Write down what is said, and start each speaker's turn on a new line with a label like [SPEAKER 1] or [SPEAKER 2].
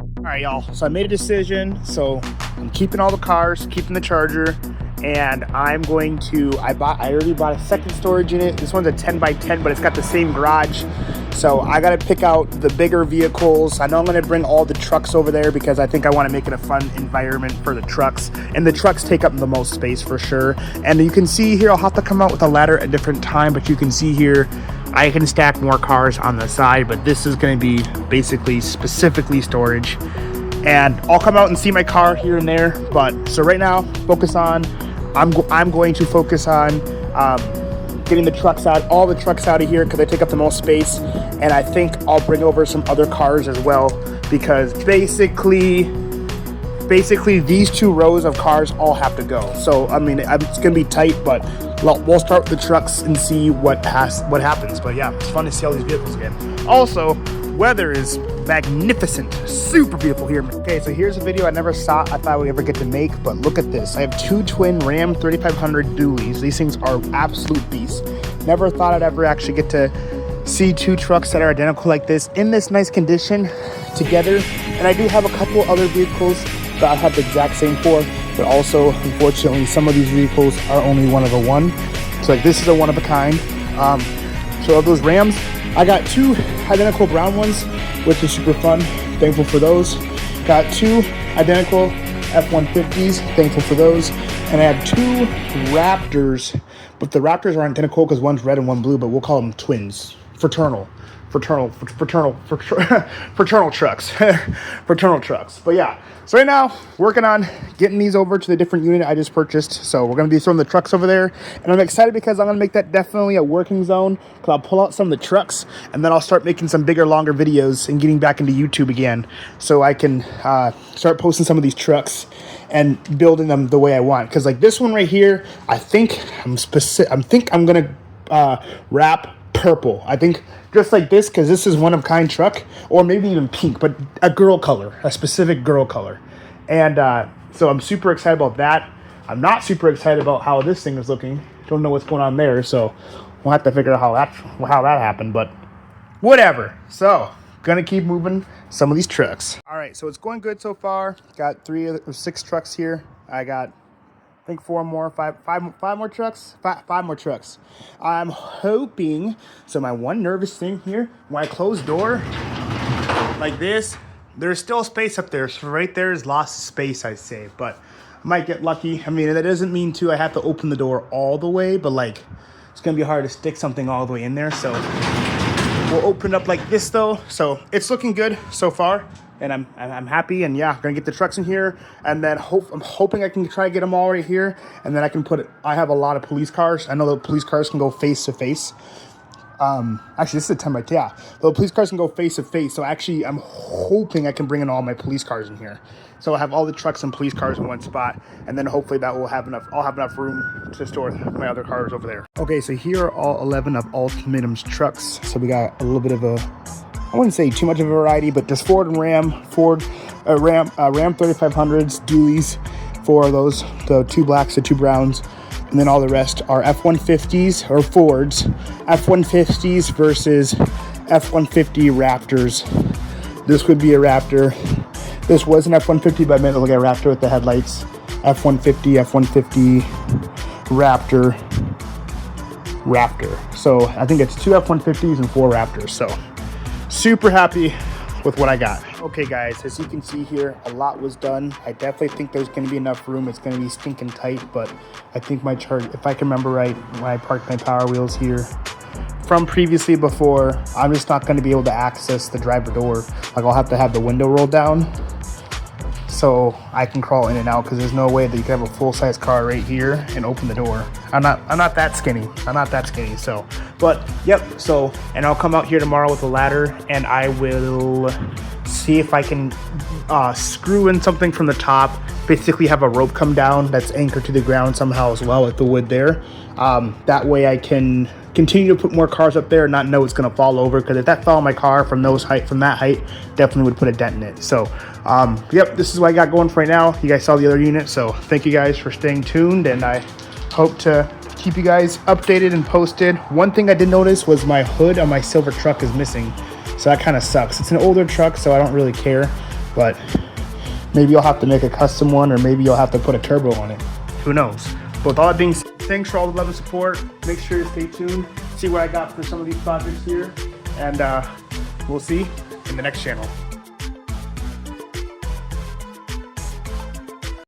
[SPEAKER 1] All right, y'all. So I made a decision. So I'm keeping all the cars, keeping the Charger, and I'm going to. I already bought a second storage unit. This one's a 10 by 10, but it's got the same garage. So I got to pick out the bigger vehicles. I know I'm going to bring all the trucks over there because I think I want to make it a fun environment for the trucks. And the trucks take up the most space for sure. And you can see here, I'll have to come out with a ladder at a different time, but you can see here, I can stack more cars on the side, but this is going to be basically specifically storage. And I'll come out and see my car here and there. But so right now, I'm going to focus on getting the trucks out, all the trucks out of here because they take up the most space. And I think I'll bring over some other cars as well because basically these 2 rows of cars all have to go. So I mean, it's gonna be tight, but we'll start with the trucks and see what happens. But yeah, it's fun to see all these vehicles again. Also, weather is magnificent, super beautiful here. Okay, so here's a video I never thought I would ever get to make, but look at this. I have 2 twin Ram 3500 dualies. These things are absolute beasts. Never thought I'd ever actually get to see 2 trucks that are identical like this in this nice condition together. And I do have a couple other vehicles that I have the exact same for, but also unfortunately some of these vehicles are only one of a one. So like this is a one of a kind. So of those Rams, I got 2 identical brown ones, which is super fun. Thankful for those. Got 2 identical F-150s. Thankful for those. And I have 2 Raptors, but the Raptors aren't identical because one's red and one blue, but we'll call them twins. Fraternal trucks. Fraternal trucks. But yeah, so right now working on getting these over to the different unit I just purchased. So we're going to be throwing the trucks over there, and I'm excited because I'm going to make that definitely a working zone because I'll pull out some of the trucks and then I'll start making some bigger, longer videos and getting back into YouTube again so I can start posting some of these trucks and building them the way I want. Because like this one right here, I think I'm going to wrap purple. I think just like this because this is one of kind truck, or maybe even pink, but a girl color, a specific girl color. And so I'm super excited about that. I'm not super excited about how this thing is looking. Don't know what's going on there, so we'll have to figure out how that happened, but whatever. So gonna keep moving some of these trucks. All right, so it's going good so far. Got 3 or 6 trucks here. I got I think 5 more trucks. Five more trucks. I'm hoping. So my one nervous thing here, when I close door like this, there's still space up there. So right there is lost space, I say. But I might get lucky. I mean, that doesn't mean I have to open the door all the way, but like it's gonna be hard to stick something all the way in there. So we'll open up like this though. So it's looking good so far. And I'm happy, and yeah, gonna get the trucks in here, and then I'm hoping I can try to get them all right here, and then I can I have a lot of police cars. I know the police cars can go face to face. Actually, this is a 10 by 10. Yeah, the police cars can go face to face. So actually, I'm hoping I can bring in all my police cars in here. So I'll have all the trucks and police cars in one spot, and then hopefully that will have enough. I'll have enough room to store my other cars over there. Okay, so here are all 11 of Ultimatum's trucks. So we got a little bit of I wouldn't say too much of a variety, but just Ford and Ram 3500s, dualies, 4 of those, the 2 blacks, the 2 browns, and then all the rest are F-150s or Fords, F-150s versus F-150 Raptors. This would be a Raptor. This was an F-150, but I meant to look at a Raptor with the headlights. F-150, F-150, Raptor. So I think it's 2 F-150s and 4 Raptors. So super happy with what I got. Okay guys, as you can see here, a lot was done. I definitely think there's going to be enough room. It's going to be stinking tight, but I think my Charger, if I can remember right, when I parked my Power Wheels here from previously before, I'm just not going to be able to access the driver door. Like I'll have to have the window rolled down so I can crawl in and out, because there's no way that you can have a full-size car right here and open the door. I'm not that skinny. So, but yep. So, and I'll come out here tomorrow with a ladder, and I will see if I can screw in something from the top. Basically, have a rope come down that's anchored to the ground somehow as well with the wood there. That way, I can continue to put more cars up there and not know it's going to fall over, because if that fell on my car from that height, definitely would put a dent in it. So yep, this is what I got going for right now. You guys saw the other unit, so thank you guys for staying tuned, and I hope to keep you guys updated and posted. One thing I did notice was my hood on my silver truck is missing, so that kind of sucks. It's an older truck, so I don't really care, but maybe you'll have to make a custom one, or maybe you'll have to put a turbo on it. Who knows? But with all that being said, thanks for all the love and support. Make sure to stay tuned, see what I got for some of these projects here, and we'll see in the next channel.